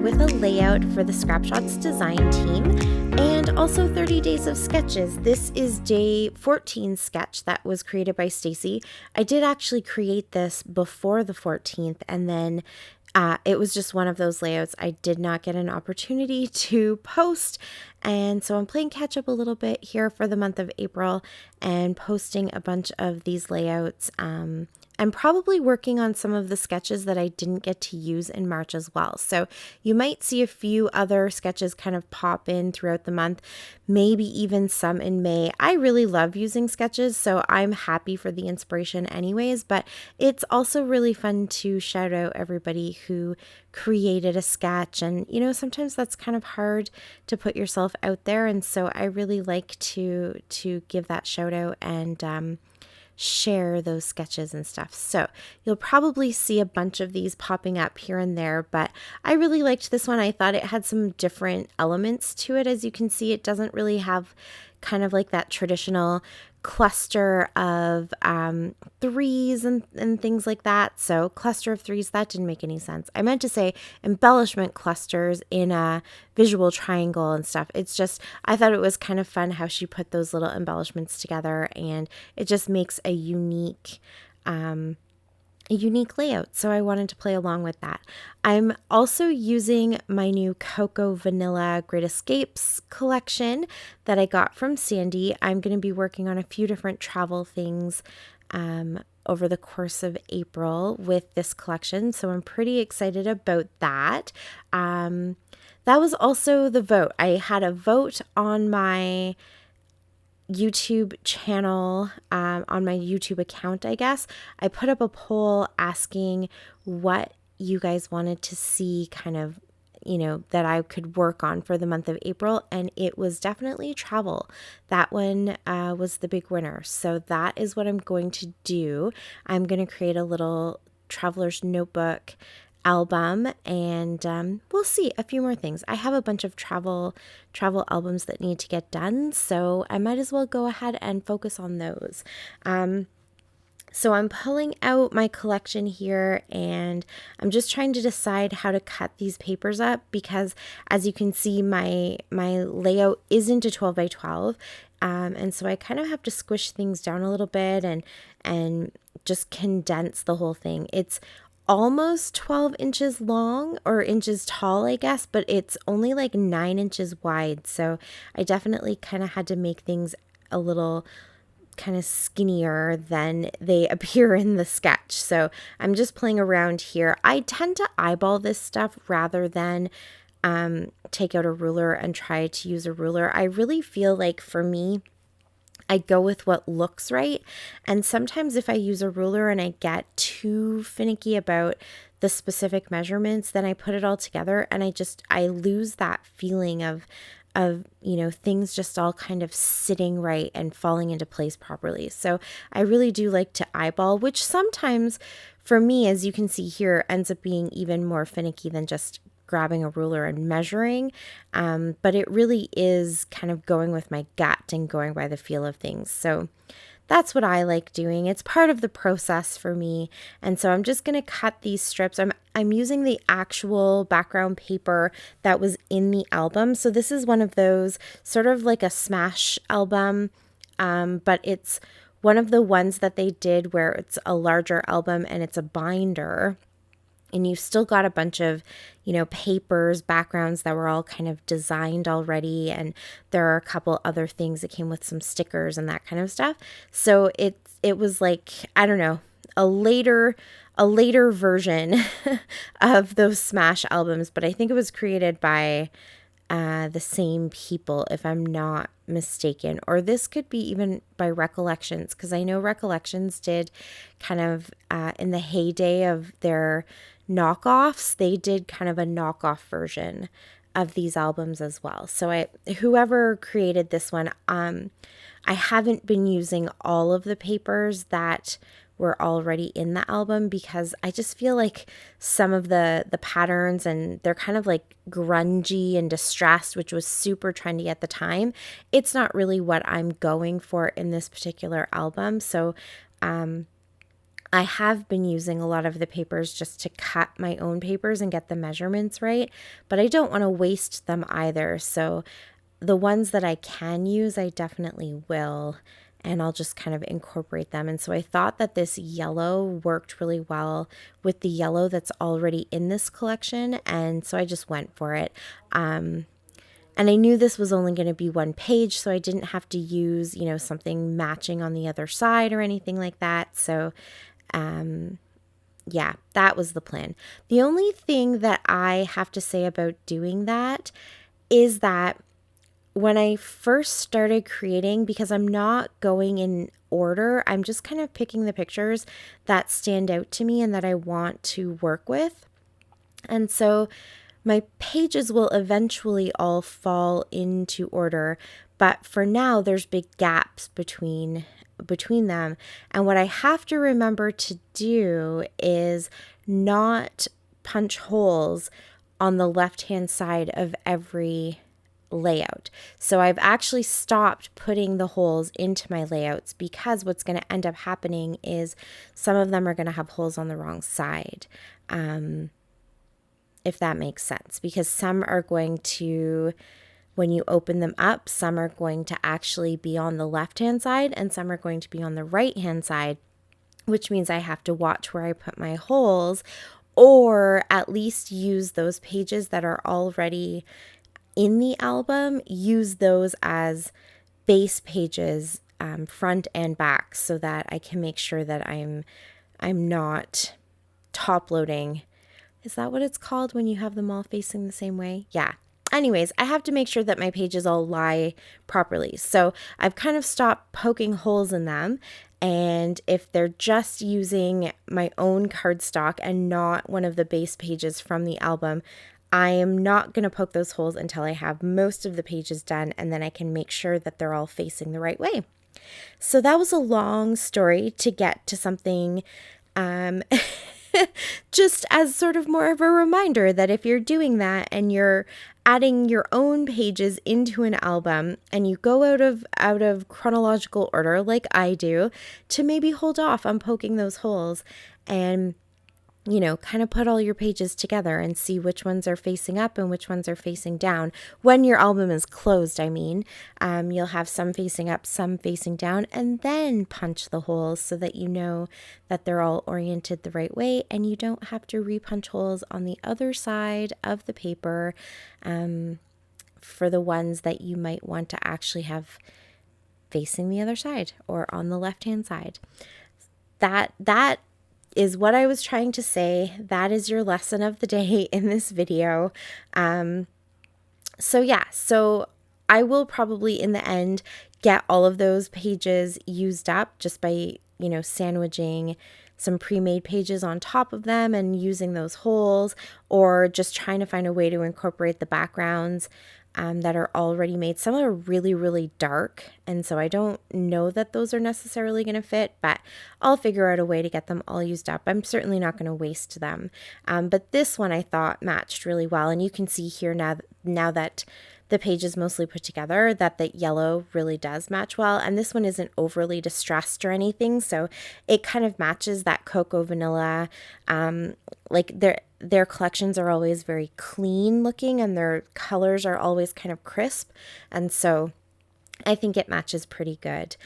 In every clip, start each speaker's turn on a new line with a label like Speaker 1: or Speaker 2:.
Speaker 1: with a layout for the Shotz design team and also 30 days of sketches. This is day 14 sketch that was created by Stacy. I did actually create this before the 14th, and then it was just one of those layouts I did not get an opportunity to post. And so I'm playing catch up a little bit here for the month of April and posting a bunch of these layouts. I'm probably working on some of the sketches that I didn't get to use in March as well. So you might see a few other sketches kind of pop in throughout the month, maybe even some in May. I really love using sketches, so I'm happy for the inspiration anyways, but it's also really fun to shout out everybody who created a sketch. And, you know, sometimes that's kind of hard to put yourself out there. And so I really like to give that shout out and share those sketches and stuff. So you'll probably see a bunch of these popping up here and there, but I really liked this one. I thought it had some different elements to it. As you can see, it doesn't really have kind of like that traditional cluster of threes and things like that. So cluster of threes, that didn't make any sense. I meant to say embellishment clusters in a visual triangle and stuff. It's just, I thought it was kind of fun how she put those little embellishments together, and it just makes a unique layout, so I wanted to play along with that. I'm also using my new Cocoa Vanilla Great Escapes collection that I got from Sandy. I'm going to be working on a few different travel things over the course of April with this collection, so I'm pretty excited about that. That was also the vote. I had a vote on my YouTube channel, on my YouTube account, I guess. I put up a poll asking what you guys wanted to see kind of, you know, that I could work on for the month of April, and it was definitely travel. That one was the big winner. So that is what I'm going to do. I'm going to create a little traveler's notebook album, and we'll see a few more things. I have a bunch of travel albums that need to get done, so I might as well go ahead and focus on those. So I'm pulling out my collection here, and I'm just trying to decide how to cut these papers up, because as you can see, my layout isn't a 12 by 12, and so I kind of have to squish things down a little bit and just condense the whole thing. It's almost 12 inches long, or inches tall, I guess, but it's only like 9 inches wide. So I definitely kind of had to make things a little kind of skinnier than they appear in the sketch. So I'm just playing around here. I tend to eyeball this stuff rather than take out a ruler and try to use a ruler. I really feel like, for me, I go with what looks right. And sometimes if I use a ruler and I get too finicky about the specific measurements, then I put it all together and I lose that feeling of, you know, things just all kind of sitting right and falling into place properly. So I really do like to eyeball, which sometimes for me, as you can see here, ends up being even more finicky than just grabbing a ruler and measuring, but it really is kind of going with my gut and going by the feel of things. So that's what I like doing. It's part of the process for me. And so I'm just going to cut these strips. I'm using the actual background paper that was in the album. So this is one of those sort of like a smash album, but it's one of the ones that they did where it's a larger album and it's a binder. And you've still got a bunch of, you know, papers, backgrounds that were all kind of designed already. And there are a couple other things that came with some stickers and that kind of stuff. So it was like, I don't know, a later version of those Smash albums. But I think it was created by the same people, if I'm not mistaken. Or this could be even by Recollections, because I know Recollections did kind of in the heyday of their knockoffs, they did kind of a knockoff version of these albums as well. So whoever created this one, I haven't been using all of the papers that were already in the album, because I just feel like some of the patterns, and they're kind of like grungy and distressed, which was super trendy at the time. It's not really what I'm going for in this particular album. So I have been using a lot of the papers just to cut my own papers and get the measurements right, but I don't want to waste them either. So the ones that I can use, I definitely will, and I'll just kind of incorporate them. And so I thought that this yellow worked really well with the yellow that's already in this collection, and so I just went for it. And I knew this was only going to be one page, so I didn't have to use, something matching on the other side or anything like that. So yeah, that was the plan. The only thing that I have to say about doing that is that when I first started creating, because I'm not going in order, I'm just kind of picking the pictures that stand out to me and that I want to work with. And so my pages will eventually all fall into order, but for now there's big gaps between them. And what I have to remember to do is not punch holes on the left-hand side of every layout. So I've actually stopped putting the holes into my layouts because what's going to end up happening is some of them are going to have holes on the wrong side. If that makes sense, because some are going to, when you open them up, some are going to actually be on the left-hand side and some are going to be on the right-hand side, which means I have to watch where I put my holes, or at least use those pages that are already in the album, use those as base pages, front and back, so that I can make sure that I'm not top loading. Is that what it's called when you have them all facing the same way? Yeah. Anyways, I have to make sure that my pages all lie properly. So I've kind of stopped poking holes in them. And if they're just using my own cardstock and not one of the base pages from the album, I am not going to poke those holes until I have most of the pages done, and then I can make sure that they're all facing the right way. So that was a long story to get to something just as sort of more of a reminder that if you're doing that and you're adding your own pages into an album and you go out of chronological order like I do, to maybe hold off on poking those holes and kind of put all your pages together and see which ones are facing up and which ones are facing down. When your album is closed, you'll have some facing up, some facing down, and then punch the holes so that you know that they're all oriented the right way and you don't have to repunch holes on the other side of the paper for the ones that you might want to actually have facing the other side or on the left-hand side. That is what I was trying to say. That is your lesson of the day in this video. So I will probably in the end get all of those pages used up just by, sandwiching some pre-made pages on top of them and using those holes, or just trying to find a way to incorporate the backgrounds that are already made. Some are really, really dark, and so I don't know that those are necessarily going to fit, but I'll figure out a way to get them all used up. I'm certainly not going to waste them. But this one I thought matched really well, and you can see here now that the page is mostly put together that the yellow really does match well, and this one isn't overly distressed or anything, so it kind of matches that cocoa vanilla. Like their collections are always very clean looking and their colors are always kind of crisp, and so I think it matches pretty good.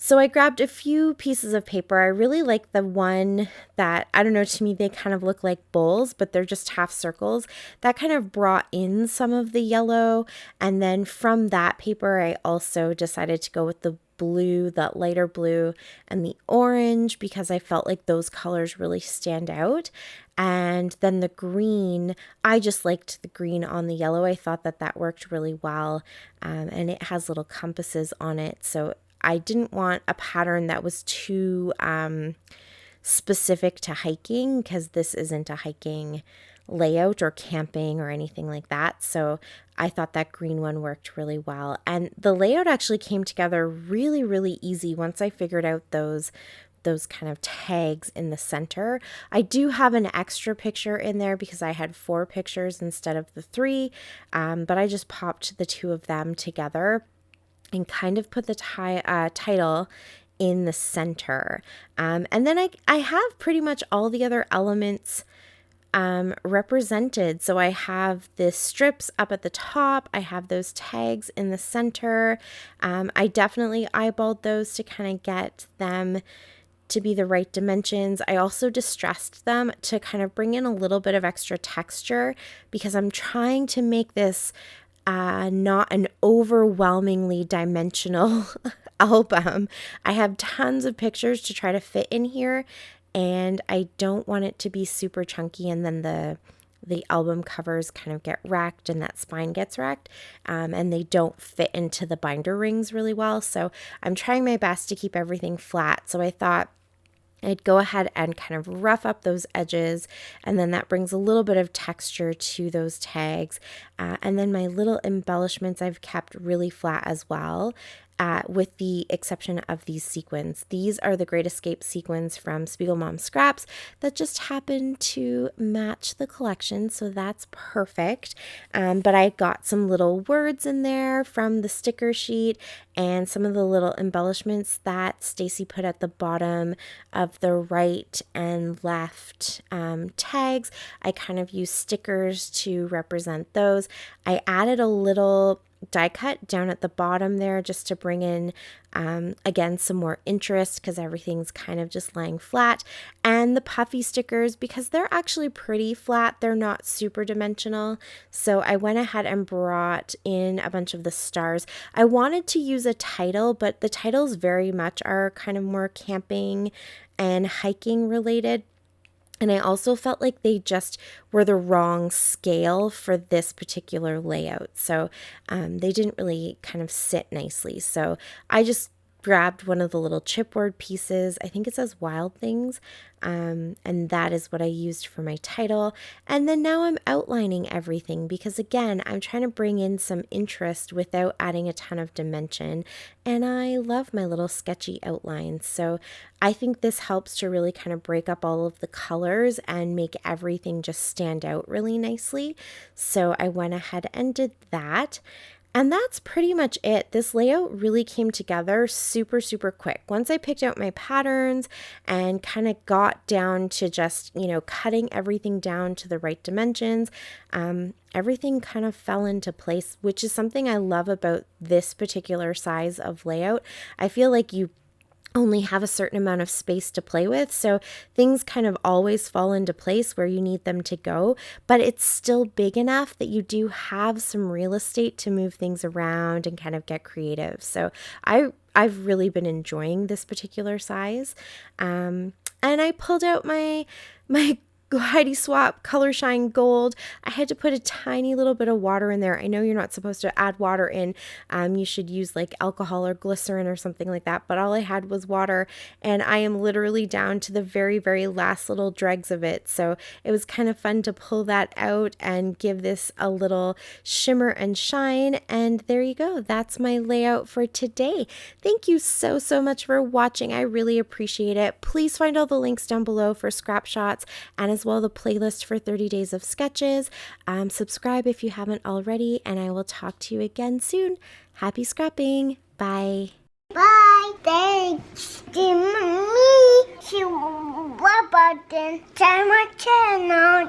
Speaker 1: So I grabbed a few pieces of paper. I really like the one that, I don't know, to me they kind of look like bowls, but they're just half circles. That kind of brought in some of the yellow. And then from that paper, I also decided to go with the blue, that lighter blue, and the orange, because I felt like those colors really stand out. And then the green, I just liked the green on the yellow. I thought that worked really well. And it has little compasses on it. So I didn't want a pattern that was too specific to hiking, because this isn't a hiking layout or camping or anything like that. So I thought that green one worked really well. And the layout actually came together really, really easy once I figured out those kind of tags in the center. I do have an extra picture in there because I had 4 pictures instead of the 3, but I just popped the 2 of them together and kind of put the title in the center. And then I have pretty much all the other elements represented. So I have the strips up at the top. I have those tags in the center. I definitely eyeballed those to kind of get them to be the right dimensions. I also distressed them to kind of bring in a little bit of extra texture because I'm trying to make this not an overwhelmingly dimensional album. I have tons of pictures to try to fit in here, and I don't want it to be super chunky and then the album covers kind of get wrecked and that spine gets wrecked, and they don't fit into the binder rings really well. So I'm trying my best to keep everything flat. So I thought I'd go ahead and kind of rough up those edges, and then that brings a little bit of texture to those tags. And then my little embellishments I've kept really flat as well, with the exception of these sequins. These are the Great Escape sequins from Spiegel Mom Scraps that just happen to match the collection, so that's perfect. But I got some little words in there from the sticker sheet and some of the little embellishments that Stacy put at the bottom of the right and left tags. I kind of used stickers to represent those. I added a little die cut down at the bottom there just to bring in again some more interest because everything's kind of just lying flat, and the puffy stickers because they're actually pretty flat, they're not super dimensional. So I went ahead and brought in a bunch of the stars. I wanted to use a title, but the titles very much are kind of more camping and hiking related. And I also felt like they just were the wrong scale for this particular layout. So they didn't really kind of sit nicely. So I just grabbed one of the little chipboard pieces. I think it says Wild Things. And that is what I used for my title. And then now I'm outlining everything because, again, I'm trying to bring in some interest without adding a ton of dimension. And I love my little sketchy outlines. So I think this helps to really kind of break up all of the colors and make everything just stand out really nicely. So I went ahead and did that. And that's pretty much it. This layout really came together super, super quick. Once I picked out my patterns and kind of got down to just, cutting everything down to the right dimensions, everything kind of fell into place, which is something I love about this particular size of layout. I feel like you only have a certain amount of space to play with, so things kind of always fall into place where you need them to go, but it's still big enough that you do have some real estate to move things around and kind of get creative. So I've really been enjoying this particular size, and I pulled out my Heidi Swap Color Shine Gold. I had to put a tiny little bit of water in there. I know you're not supposed to add water in. You should use like alcohol or glycerin or something like that, but all I had was water, and I am literally down to the very, very last little dregs of it. So it was kind of fun to pull that out and give this a little shimmer and shine. And there you go. That's my layout for today. Thank you so, so much for watching. I really appreciate it. Please find all the links down below for scrap shots and as well the playlist for 30 days of sketches. Subscribe if you haven't already, and I will talk to you again soon. Happy scrapping. Bye.
Speaker 2: Bye. Thanks to me. To what button? Tell my channel.